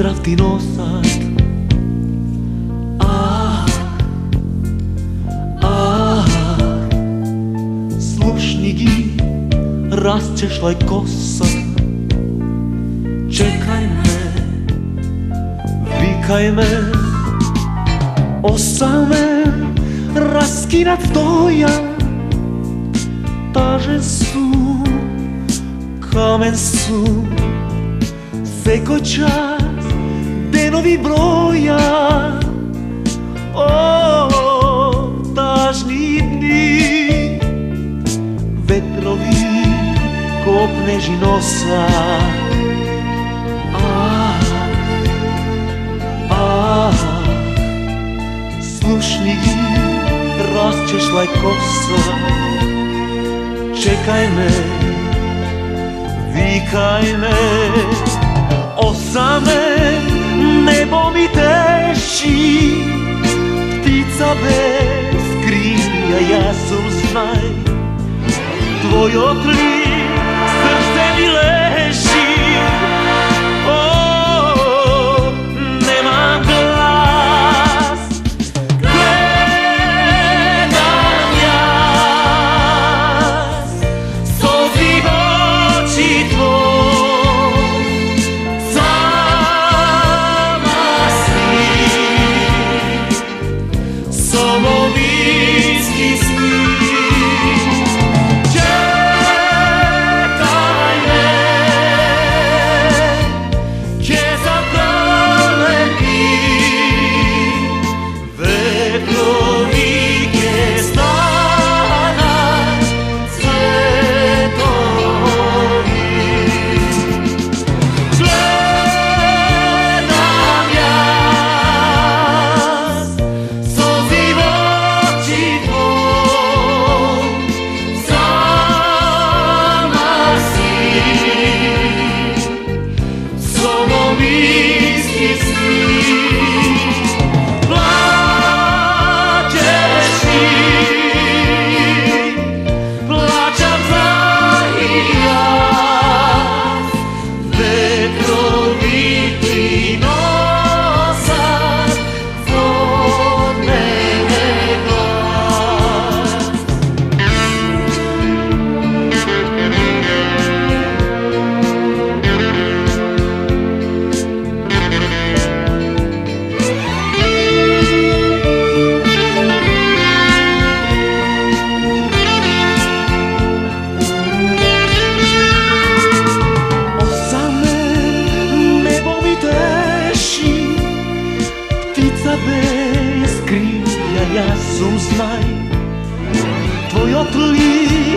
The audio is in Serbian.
Zdrav ti nosač, slušni gi, raščešljaj kosa. Čekaj me, vikaj me, osamem raskinat dojam. Tažen su, kamen su, seko čas, denovi broja. O, tažni dni, vetrovi kopneži nosa. Slušni gi, raščešljaj kosa. Čekaj me, vikaj me, osame, nebo mi teši. Ptica bez krila, ja sam znaj. Tvoj otlik, srce mi leži. Nemam glas, gledam jas, solzi v oči tvoj, sama si, samo bliski sni. Bez krila, ja sam znaj. Tvoj otlik